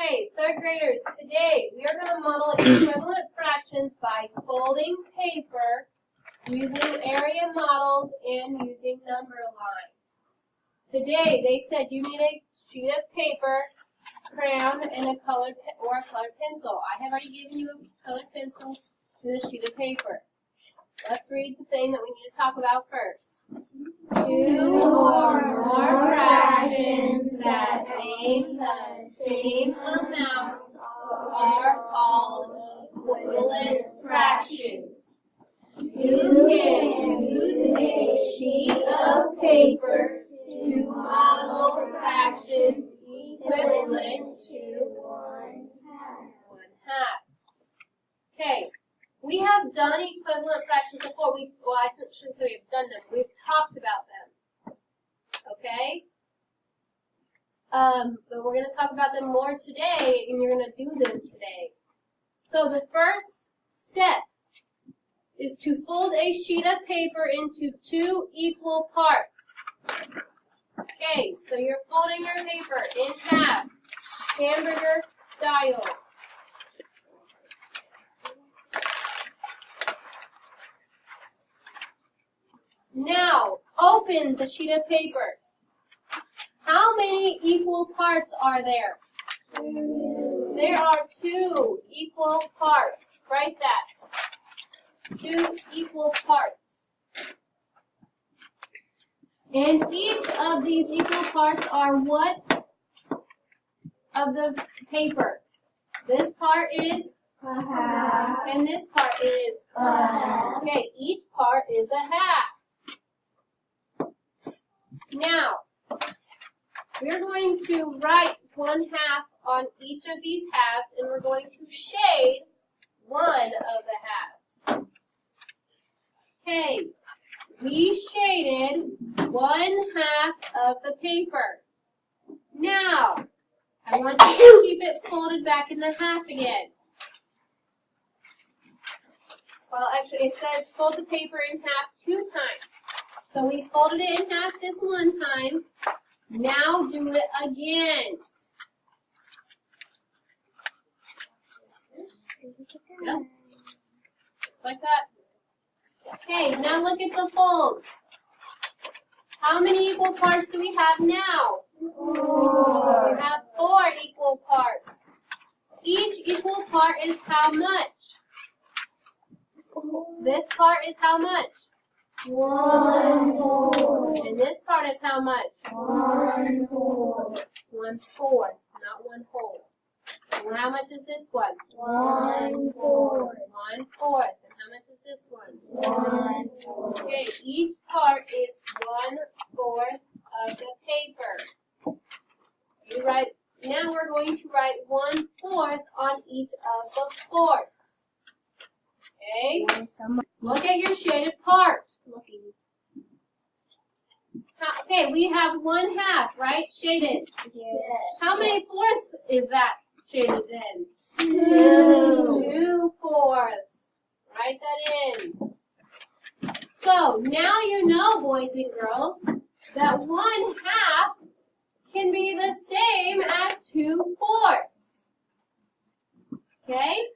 Okay, third graders, today we are going to model equivalent fractions by folding paper, using area models, and using number lines. Today they said you need a sheet of paper, crayon, and a colored pencil. I have already given you a colored pencil and a sheet of paper. Let's read the thing that we need to talk about first. Two or more fractions that make the same amount are called equivalent fractions. You can use a sheet of paper to model fractions equivalent to 1/2. Okay. We have done equivalent fractions before. I shouldn't say we've done them. We've talked about them. Okay? But we're going to talk about them more today, and you're going to do them today. So the first step is to fold a sheet of paper into 2 equal parts. Okay, so you're folding your paper in half, hamburger style. Now, open the sheet of paper. How many equal parts are there? There are 2 equal parts. Write that. 2 equal parts. And each of these equal parts are what of the paper? This part is a half. And this part is a half. Okay, each part is a half. Now, we're going to write 1/2 on each of these halves, and we're going to shade one of the halves. Okay, we shaded 1/2 of the paper. Now, I want you to keep it folded back in the half again. Well, actually, it says fold the paper in half 2 times. So we folded it in half this one time. Now do it again. Yep. Just like that. Okay, now look at the folds. How many equal parts do we have now? 4. We have 4 equal parts. Each equal part is how much? This part is how much? 1/4. And this part is how much? 1/4. 1/4, not 1/2. And how much is this one? 1/4. 1/4. And how much is this one? 1/4. Okay, each part is 1/4 of the paper. Now we're going to write 1/4 on each of the fourths. Okay? Look at your shaded part. Okay, we have 1/2, right? Shaded. Yes. How many fourths is that shaded in? 2. 2 fourths. Write that in. So now you know, boys and girls, that 1/2 can be the same as 2 fourths. Okay?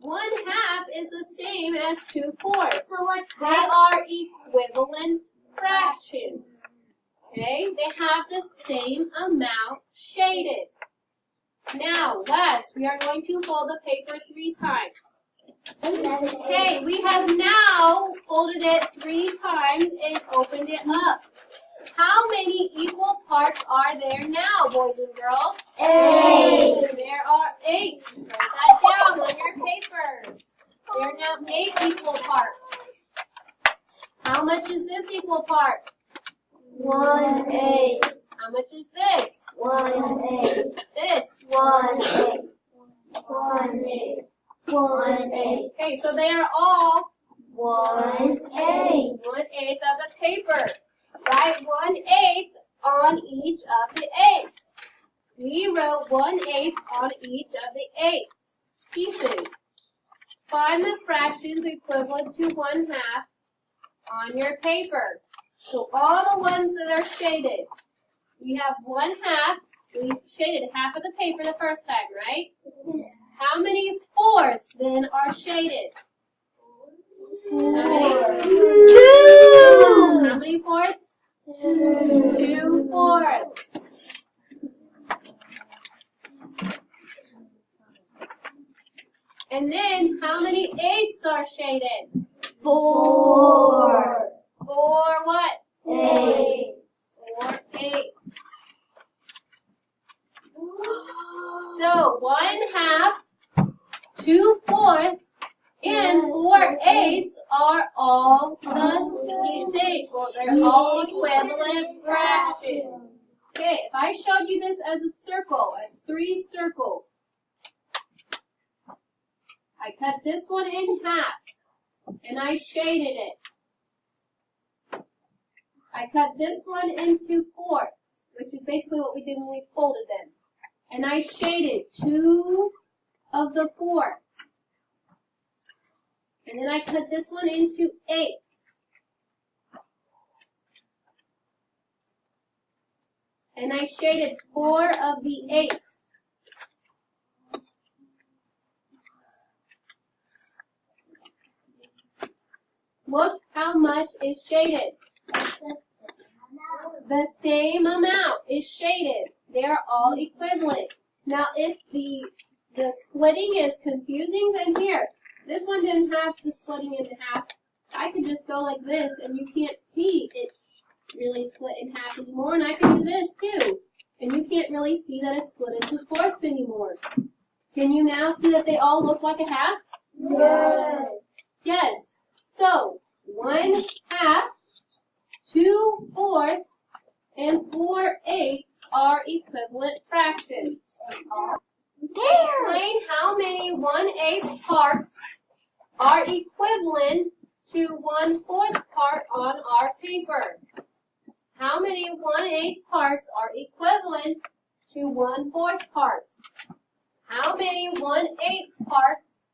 1/2 is the same as 2 fourths. So like They are equivalent fractions. Okay? They have the same amount shaded. Now, last, we are going to fold the paper 3 times. Okay, we have now folded it 3 times and opened it up. How many equal parts are there now, boys and girls? 8. There are 8. Write that down on your paper. There are now 8 equal parts. How much is this equal part? 1/8. How much is this? 1/8. This? 1/8. 1/8. 1/8. Okay, so they are all 1/8. 1/8 of the paper. Write 1/8 on each of the 8s. We wrote 1/8 on each of the 8 pieces. Find the fractions equivalent to 1/2 on your paper. So all the ones that are shaded, we have 1/2 we shaded half of the paper the first time, right? How many fourths then are shaded? How many? 2. How many fourths? 2. 2 fourths. And then how many eighths are shaded? 4. 4 what? 8. 4 eighths. So 1/2, 2 fourths, and 4 eighths are all the same. Well, they're all equivalent fractions. Okay, if I showed you this as a circle, as 3 circles, I cut this one in half, and I shaded it. I cut this one into fourths, which is basically what we did when we folded them. And I shaded 2 of the fourths. And then I cut this one into eighths. And I shaded 4 of the eighths. Look how much is shaded. The same amount is shaded. They're all equivalent. Now, if the splitting is confusing, then here. This one didn't have the splitting into half. I could just go like this, and you can't see it's really split in half anymore. And I can do this too. And you can't really see that it's split into fourths anymore. Can you now see that they all look like a half? Yes. Yes. So, 1/2, 2 fourths, and 4 eighths are equivalent fractions. Explain how many 1/8 parts are equivalent to 1/4 part on our paper. How many 1/8 parts are equivalent to 1/4 part? How many 1/8 parts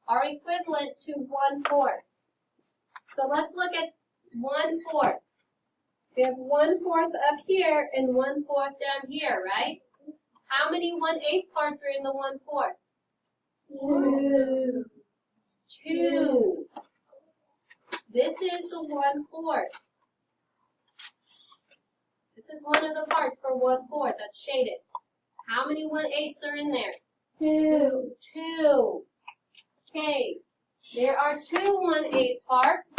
are equivalent to 1/4? So let's look at 1/4. We have 1/4 up here and 1/4 down here, right? How many 1/8 parts are in the 1/4? 2. 2. This is the 1/4. This is one of the parts for 1/4 that's shaded. How many 1/8s are in there? 2. 2. Okay. There are 2 1/8 parts.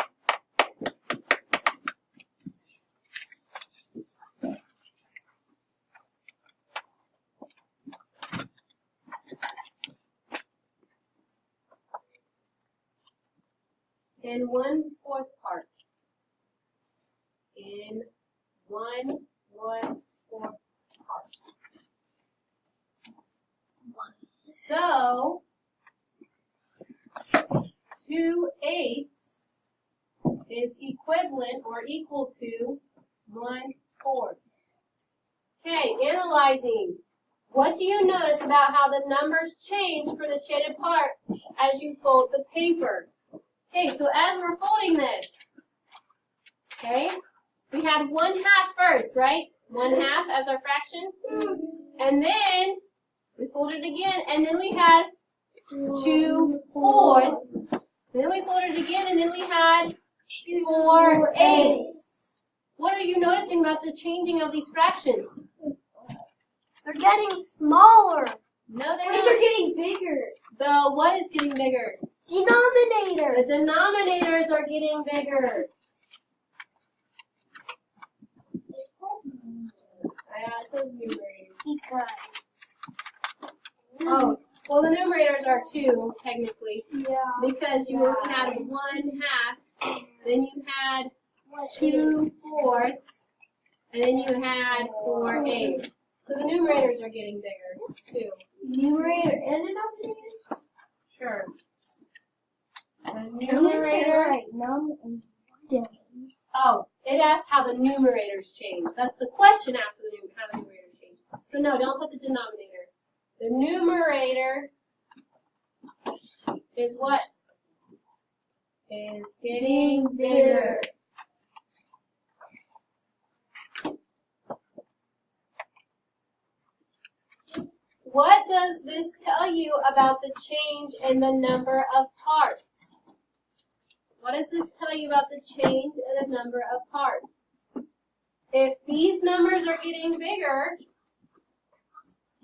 And 1/4 part. In 1/4 part. So 2/8 is equivalent or equal to 1/4. Okay, analyzing. What do you notice about how the numbers change for the shaded part as you fold the paper? Okay, so as we're folding this, okay, we had 1/2 first, right? 1/2 as our fraction. And then we folded again, and then we had 2 fourths. Then we folded again, and then we had 4 eighths. What are you noticing about the changing of these fractions? They're getting smaller. No, they're They're not. getting bigger. The what is getting bigger? Denominator. The denominators are getting bigger. Because. Oh, well, the numerators are 2, technically, Yeah. because you had 1/2, then you had 2 fourths, and then you had 4 eighths. So the numerators are getting bigger, too. Numerator and denominator? Sure. The numerator. Oh, it asks how the numerators change. That's the question asks for how the numerators change. So no, don't put the denominator. The numerator is what? Is getting bigger. what does this tell you about the change in the number of parts? What does this tell you about the change in the number of parts? If these numbers are getting bigger,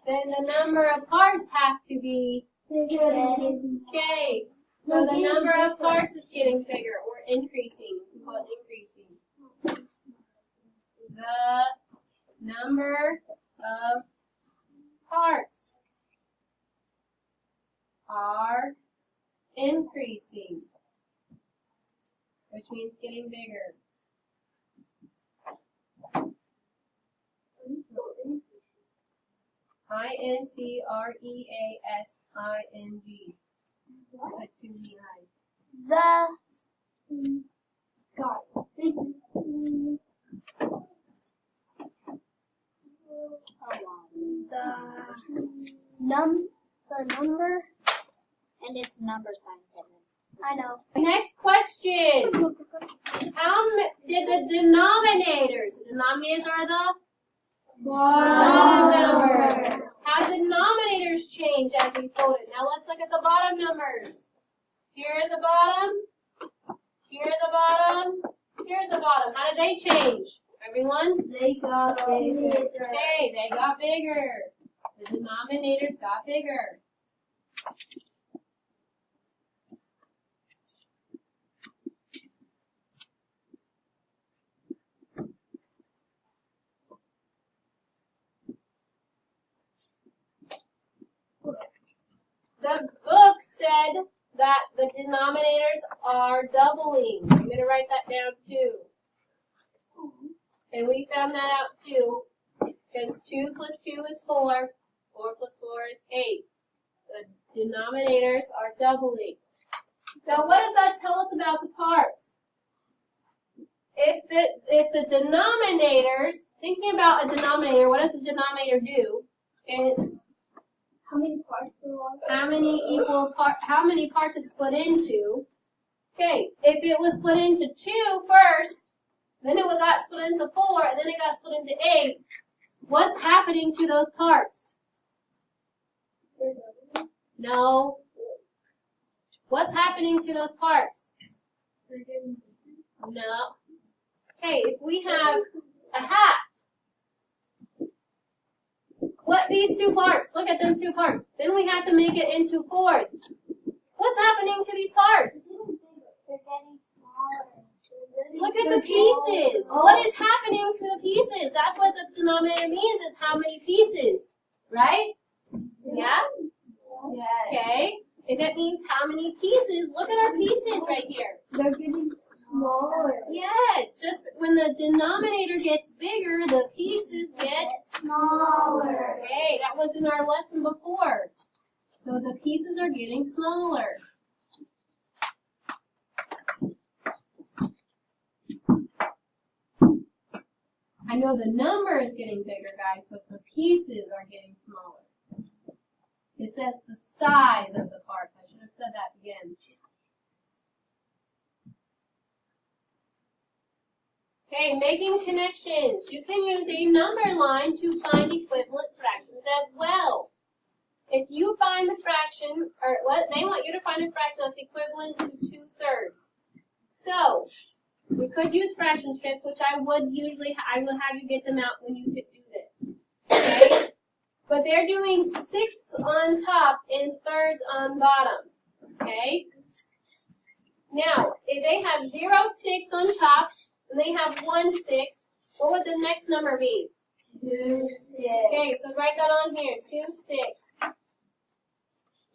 then the number of parts have to be okay. So the number of parts is getting bigger or increasing. We call it increasing. The number of parts are increasing, which means getting bigger. INCREASING. Got too many eyes. Got the number, And it's number sign hidden. I know. Next question. Did the denominators are the bottom number. How denominators change as we fold it? Now let's look at the bottom numbers. Here's the bottom. Here's the bottom. Here's the bottom. How did they change? Everyone? They got bigger. Okay, they got bigger. The denominators got bigger. The book said that the denominators are doubling. I'm going to write that down too. And we found that out too, because 2 plus 2 is 4, 4 plus 4 is 8. The denominators are doubling. Now what does that tell us about the parts? If the denominators, thinking about a denominator, what does the denominator do? It's How many parts do how many parts it's split into. Okay, if it was split into 2 first, then it got split into 4, and then it got split into 8, what's happening to those parts? No. What's happening to those parts? No. Okay, if we have a half, these 2 parts, look at them 2 parts. Then we had to make it into fourths. What's happening to these parts? They're getting smaller. Look at the pieces. What is happening to the pieces? That's what the denominator means, is how many pieces, right? Yeah? Okay. If it means how many pieces, look at our pieces right here. They're getting smaller. Yes, just when the denominator gets bigger, the pieces get Smaller. Okay, that was in our lesson before. So the pieces are getting smaller. I know the number is getting bigger, guys, but the pieces are getting smaller. It says the size of the parts. I should have said that again. Okay, making connections. You can use a number line to find equivalent fractions as well. If you find the fraction, they want you to find a fraction that's equivalent to 2/3. So, we could use fraction strips, which I will have you get them out when you do this. Okay? But they're doing 6ths on top and 1/3 on bottom. Okay? Now, if they have 0.6 on top and they have 1/6, what would the next number be? 2/6. Okay, so write that on here, 2/6.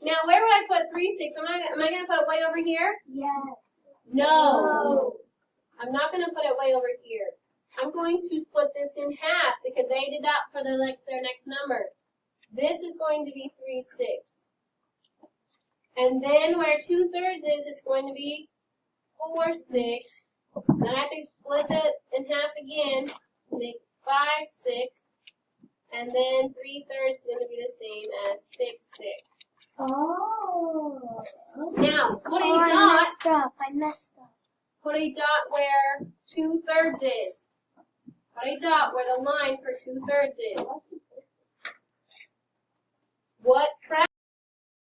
Now, where would I put 3/6? Am I going to put it way over here? Yes. No. I'm not going to put it way over here. I'm going to split this in half because they did that for their next number. This is going to be 3/6. And then where 2/3 is, it's going to be 4/6. Then I have to split it in half again, make 5/6. And then 3/3 is going to be the same as 6/6. Oh. Now, put a I dot. messed up. Put a dot where 2/3 is. Put a dot where the line for 2/3 is. what